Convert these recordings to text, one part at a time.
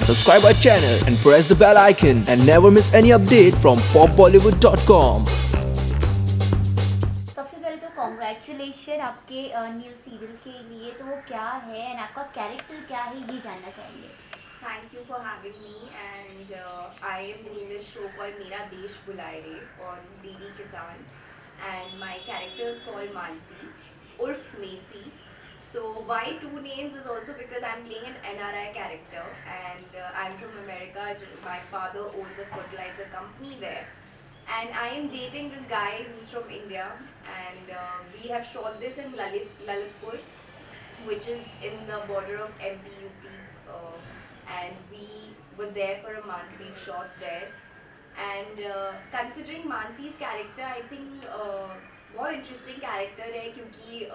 Subscribe our channel and press the bell icon and never miss any update from popbollywood.com. सबसे पहले तो congratulation आपके new serial के लिए। तो वो क्या है एंड आपका कैरेक्टर क्या है ये जानना चाहेंगे। Thank you for having me, and I am doing this show called Mera Desh Bulai Re on DD Kisan, and my character is called Mansi, Urf Macy. So why two names is also because I'm playing an NRI character, and I'm from America. My father owns a fertilizer company there, and I am dating this guy who's from India, and we have shot this in Lalitpur, which is in the border of MP UP, and we were there for a month. We've shot there, and considering Mansi's character, I think बहुत interesting character है क्योंकि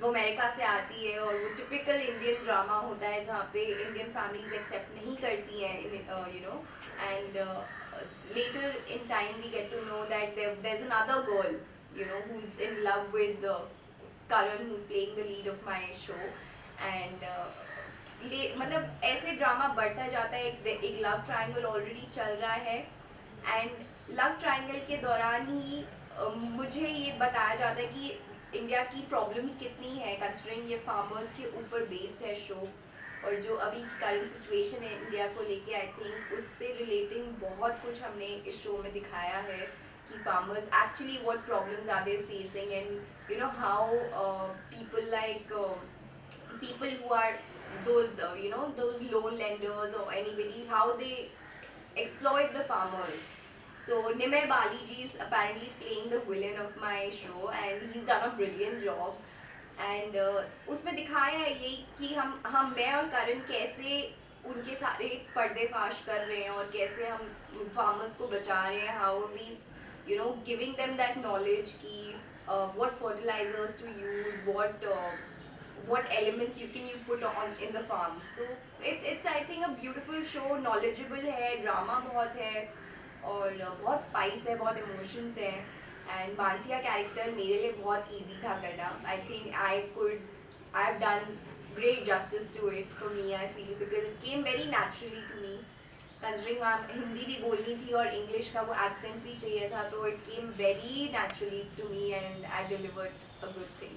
वो America से आती है और वो typical Indian drama होता है जहाँ पे इंडियन फैमिलीज एक्सेप्ट नहीं करती हैं, you know, and later in time we get to know that there's another girl, you know, who's in love with Karan, who's playing the lead of my show, and मतलब ऐसे drama बढ़ता जाता है। एक love triangle already चल रहा है, and love triangle के दौरान ही मुझे ये बताया जाता है कि इंडिया की प्रॉब्लम्स कितनी है, कंसिडरिंग ये फार्मर्स के ऊपर बेस्ड है शो, और जो अभी करंट सिचुएशन है इंडिया को लेके, आई थिंक उससे रिलेटिंग बहुत कुछ हमने इस शो में दिखाया है कि farmers actually what problems are they facing, and you know how people like people who are those you know, those loan lenders or anybody, how they exploit the farmers. So Nimay Bali ji is apparently playing the villain of my show, and he's done a brilliant job. And उसमें दिखाया है ये कि हम मैं और करण कैसे उनके सारे पर्देफाश कर रहे हैं और कैसे हम फार्मर्स को बचा रहे हैं, how we, you know, giving them that knowledge कि what fertilizers to use, what elements you put on in the farm. So it's I think a beautiful show, knowledgeable है, drama बहुत है और बहुत spice है, बहुत emotions है, and Mansi का character मेरे लिए बहुत easy था करना. I think I have done great justice to it for me, I feel, because it came very naturally to me, considering ma'am Hindi भी बोलनी थी और इंग्लिश का वो accent भी चाहिए था, तो it came very naturally to me and I delivered a good thing.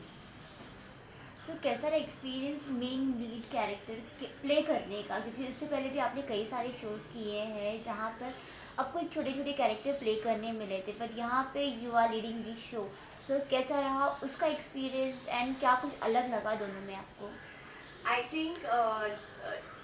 तो कैसा रहा experience main lead character play करने का, क्योंकि इससे पहले भी आपने कई सारे शोज़ किए हैं जहाँ पर आपको एक छोटे छोटे कैरेक्टर प्ले करने मिले थे, बट यहाँ पे you are leading this show. So कैसा रहा उसका एक्सपीरियंस एंड क्या कुछ अलग लगा दोनों में आपको? आई थिंक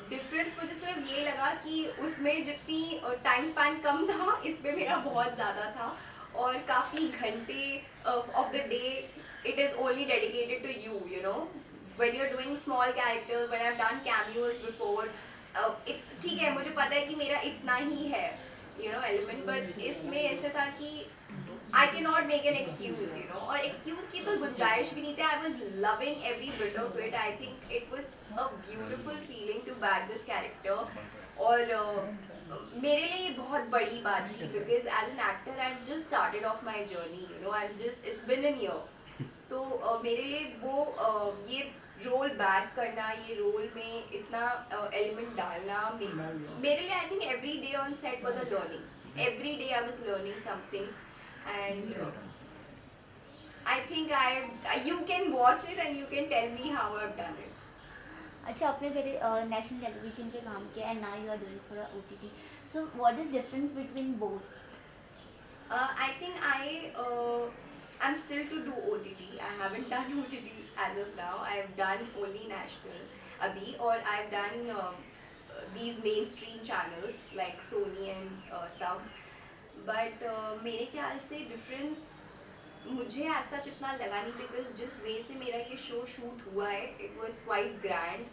डिफरेंस मुझे सिर्फ ये लगा कि उसमें जितनी टाइम स्पैन कम था, इसमें मेरा बहुत ज़्यादा था, और काफ़ी घंटे of the day it is only dedicated to you, you know, when you're doing small characters, when I've done cameos before, ठीक है मुझे पता है कि मेरा इतना ही है, you know, element, but इसमें ऐसे था कि I cannot make an excuse, you know, और excuse की तो गुंजाइश भी नहीं थी. I was loving every bit of it. I think it was a beautiful feeling to back this character, और मेरे लिए ये बहुत बड़ी बात थी because as an actor I've just started off my journey, you know, it's been a year. तो मेरे लिए वो ये रोल बैक करना, ये रोल में इतना एलिमेंट डालना मेरे लिए, I think every day on set was a learning. Every day I was learning something, and I think you can watch it and you can tell me how I have done it. अच्छा, आपने पहले national television पे काम किया and now you are doing for OTT. So what is different between both? I think I'm still to do OTT. I haven't done OTT as of now. I've done only national abhi, or I've done these mainstream channels like Sony and some. But मेरे ख्याल से difference मुझे ऐसा इतना लगा नहीं, because जिस वे से मेरा ये शो शूट हुआ है, it was quite grand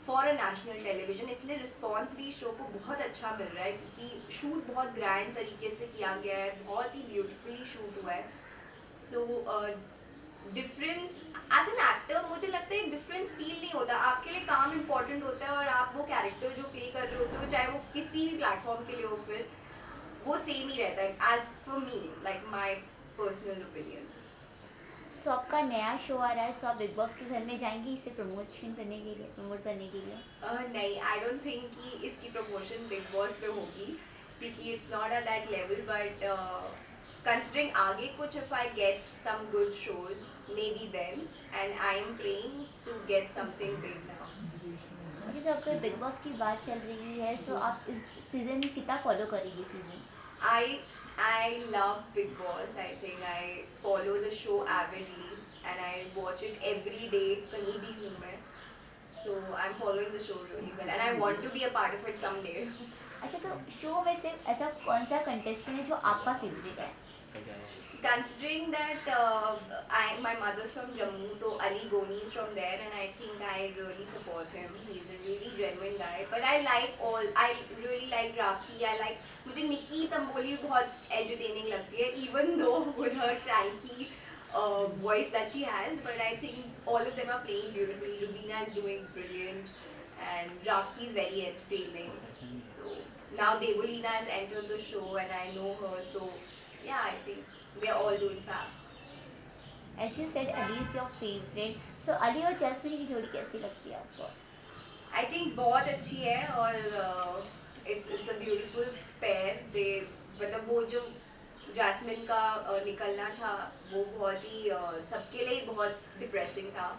for a national television, इसलिए रिस्पॉन्स भी शो को बहुत अच्छा मिल रहा है क्योंकि शूट बहुत ग्रैंड तरीके से किया गया है, बहुत ही ब्यूटीफुली शूट हुआ है. So difference as an actor मुझे लगता है डिफरेंस फील नहीं होता. आपके लिए काम इम्पॉर्टेंट होता है और आप वो कैरेक्टर जो प्ले कर रहे होते हो, चाहे वो किसी भी प्लेटफॉर्म के लिए हो, फिर वो सेम ही रहता है as for me, like my personal opinion. So आपका नया शो आ रहा है, सो आप बिग बॉस के घर में जाएंगी इसे प्रमोट करने के लिए? नहीं, आई डोंट थिंक कि इसकी प्रमोशन बिग बॉस पे होगी, क्योंकि it's not at that level, but considering आगे कुछ, if I get some good shows maybe then, and I am praying to get something big now. जी, तो अगर बिग बॉस की बात चल रही है, सो आप इस सीज़न कितना फॉलो करेंगी season? I love Big Boss. I think I follow the show avidly and I watch it every day. कहीं भी हूँ मैं, so I'm following the show really well and I want to be a part of it someday. अच्छा, तो show में से ऐसा कौन सा कंटेस्टेंट है जो आपका फेवरेट है? Considering that my mother's from Jammu, so Ali Goni is from there, and I think I really support him. He's a really genuine guy. But I really like Rakhi. मुझे निकी तंबोली बहुत entertaining लगती है, even though with her cranky voice that she has. But I think all of them are playing beautifully. Rubina is doing brilliant, and Rakhi is very entertaining. So now Devolina has entered the show, and I know her, so yeah, I think they're all doing fab. As you said, Ali is your favorite. So Ali और jasmine की जोड़ी कैसी लगती है आपको? I think बहुत अच्छी है, और it's a beautiful pair. They मतलब वो जो जैस्मिन का निकलना था वो बहुत ही सबके लिए बहुत डिप्रेसिंग था,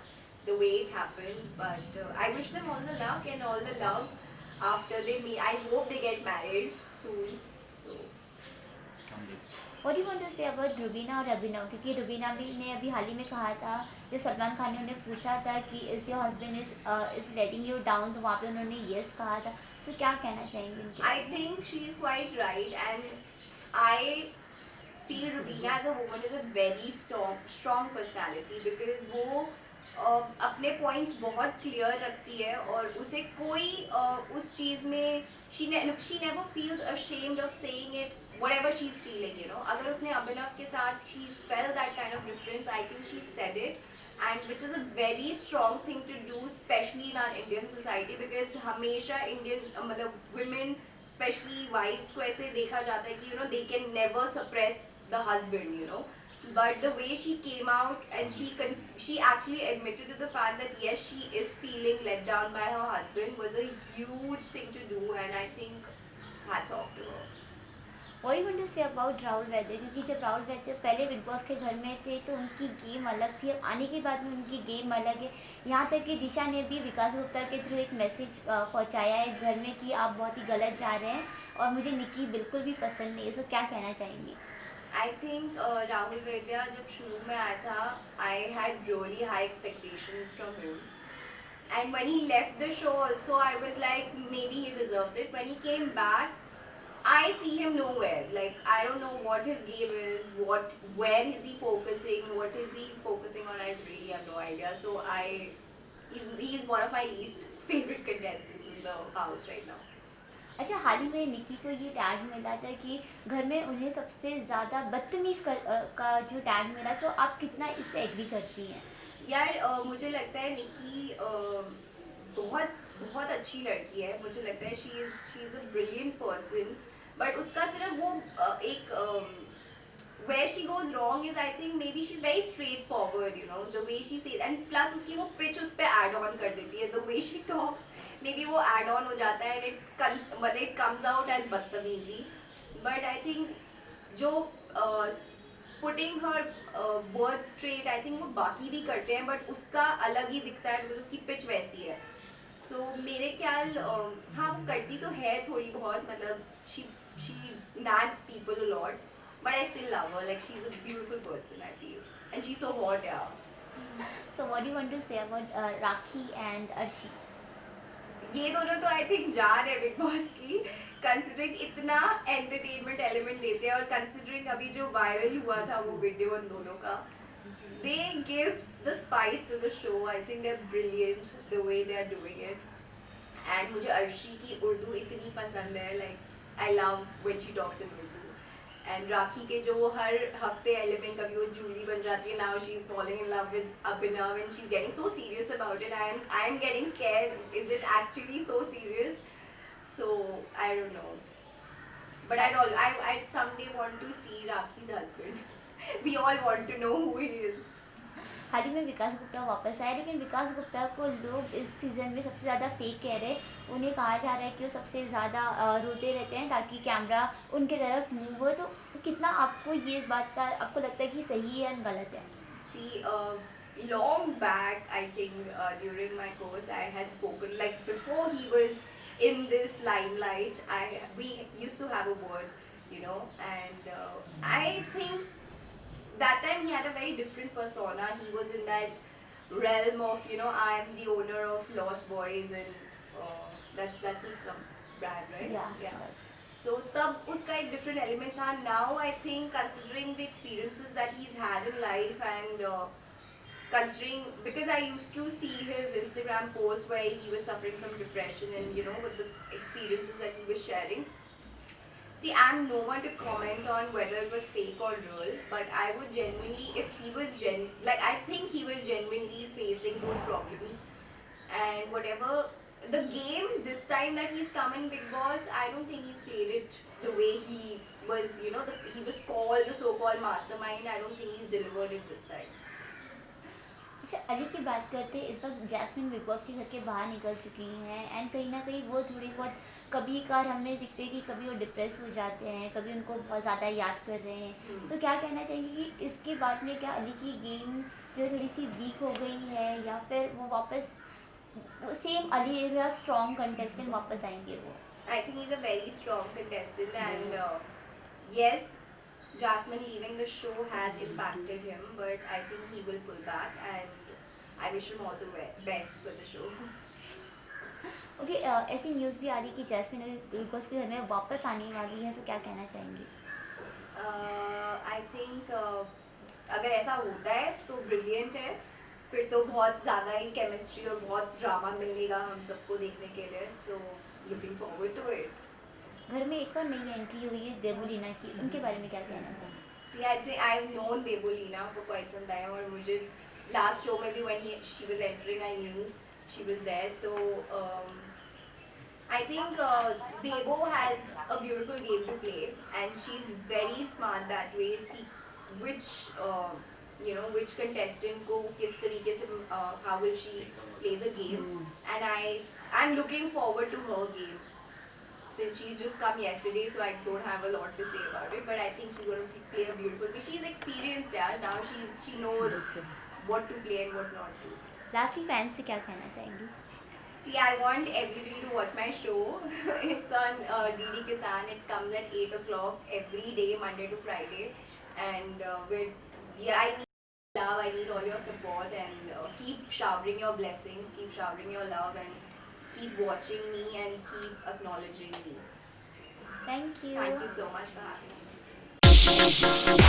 the way it happened. But I wish them all the luck and all the love after they meet. I hope they get married soon. So What do you want to say about Rubina और अभिनव? क्योंकि रुबीना भी ने अभी हाल ही में कहा था, जब सलमान खान ने उन्हें पूछा था कि is your husband is letting you down, तो वहाँ पे उन्होंने येस कहा था. सो क्या कहना चाहेंगे उनके? I think she's quite right, and I feel Rubina as a woman is a very strong personality, because वो अपने पॉइंट्स बहुत क्लियर रखती है, और उसे कोई उस चीज़ में she never feels ashamed of saying it whatever she's feeling, you know. अगर उसने अभिनव के साथ she's felt that kind of difference, I think she said it, and which is a very strong thing to do, especially in our Indian society, because हमेशा Indian मतलब women, especially wives को ऐसे देखा जाता है कि you know they can never suppress the husband, you know. But the way she came out and she actually admitted to the fact that yes, she is feeling let down by her husband was a huge thing to do, and I think hats off to her. What do you want to say about Rahul Vaidya? क्योंकि जब राहुल वैद्य पहले big boss के घर में थे तो उनकी game अलग थी, और आने के बाद में उनकी गेम अलग है. यहाँ तक कि दिशा ने भी विकास गुप्ता के थ्रू एक मैसेज पहुँचाया है घर में कि आप बहुत ही गलत जा रहे हैं और मुझे निकी बिल्कुल भी पसंद नहीं है. सो क्या कहना चाहेंगी? I think Rahul Vedya जब शुरू में आया था, I had really high expectations from him. And when he left the show also, I was like, maybe he deserves it. When he came back, I see him nowhere. Like, I don't know what his game is, where is he focusing, what is he focusing on, I really have no idea. So he's one of my least favorite contestants in the house right now. अच्छा, हाल ही में निकी को ये tag मिला था कि घर में उन्हें सबसे ज़्यादा बदतमीज़ का जो टैग मिला, तो आप कितना इससे एग्री करती हैं? यार मुझे लगता है निकी बहुत बहुत अच्छी लड़की है. मुझे लगता है she is a brilliant person, but उसका सिर्फ वो एक where she goes wrong is, I think maybe she's very straightforward, you know, the way she says, and plus उसकी वो pitch उस पे add on कर देती है, the way she talks, maybe वो add on हो जाता है and it comes out as बदतमीजी. But I think जो putting her words straight, I think वो बाकी भी करते हैं, but उसका अलग ही दिखता है because उसकी pitch वैसी है. So मेरे ख्याल हाँ वो करती तो है थोड़ी बहुत, मतलब she nags people a lot. But I still love her. Like, she's a beautiful person, I feel, and she's so hot, yeah. So what do you want to say about Rakhi and Arshi? ये दोनों तो I think जान है big boss की, considering इतना entertainment element देते हैं, और considering अभी जो viral हुआ था वो वीडियो उन दोनों का, they give the spice to the show. I think they're brilliant the way they are doing it. And मुझे अर्शी की उर्दू इतनी पसंद है. Like, I love when she talks in Urdu. And राखी के जो हर हफ्ते एलिमेंट, कभी वो जूली बन जाती है, now she's falling in love with Abhinav and she's getting so serious about it. I am getting scared. Is it actually so serious? So I don't know. But I'd someday want to see Rakhi's husband. We all want to know who he is. हाल ही में विकास गुप्ता वापस आए, लेकिन विकास गुप्ता को लोग इस season में सबसे ज़्यादा फेक कह रहे हैं। उन्हें कहा जा रहा है कि वो सबसे ज़्यादा रोते रहते हैं ताकि कैमरा उनके तरफ मूव हो। तो कितना आपको ये बात का आपको लगता है कि सही है या गलत है? See, long back, I think during my course, I had spoken like before he was in this limelight. We used to have a word, and I think that time he had a very different persona. He was in that realm of I am the owner of Lost Boys, and that's his brand, right? Yeah, Yeah. that's- So तब उसका एक different element था. Now I think considering the experiences that he's had in life and considering because I used to see his Instagram post where he was suffering from depression and with the experiences that he was sharing. See, I'm no one to comment on whether it was fake or real, but I would genuinely, if he was I think he was genuinely facing those problems, and whatever the game this time that he's come in Big Boss, I don't think he's played it the way he was, he was called the so-called mastermind. I don't think he's delivered it this time. अच्छा, अली की बात करते हैं। इस वक्त jasmine big boss के घर के बाहर निकल चुकी हैं एंड कहीं ना कहीं वो थोड़ी बहुत कभी कभार हमें दिखते हैं कि कभी वो डिप्रेस हो जाते हैं, कभी उनको बहुत ज़्यादा याद कर रहे हैं। तो क्या कहना चाहेंगे कि इसके बाद में क्या अली की गेम जो है थोड़ी सी वीक हो गई है या फिर वो वापस same Ali is a strong contestant वापस आएंगे वो? I think he's a very strong contestant, and yes, Jasmine leaving the show has impacted him, but I think he will pull back, and I wish him all the best for the show. Okay, ऐसी news भी आ रही है कि jasmine अभी big boss के घर में वापस आने वाली है, तो क्या कहना चाहेंगे? I think अगर ऐसा होता है तो ब्रिलियंट है, फिर तो बहुत ज़्यादा ही केमिस्ट्री और बहुत ड्रामा मिलेगा हम सबको देखने के लिए, so looking forward to it. घर में एक और नई एंट्री हुई है देवुलीना की, उनके बारे में क्या कहना चाहेंगे? See, I think I've known Debolina for quite some time, और मुझे last show में भी when she was entering, I knew she was there. So I think Debo has a beautiful game to play, and she's very smart that way. Which which contestant को किस तरीके से how will she play the game, and I'm looking forward to her game. Since she's just come yesterday, so I don't have a lot to say about it. But I think she's going to play a beautiful. But she's experienced, yeah. Now she knows what to play and what not to. Lastly fans से क्या कहना चाहेंगी? See, I want everybody to watch my show. It's on DD Kisan. It comes at 8 o'clock every day, Monday to Friday. And I need love. I need all your support. And keep showering your blessings. Keep showering your love. And keep watching me and keep acknowledging me. Thank you. Thank you so much for having me.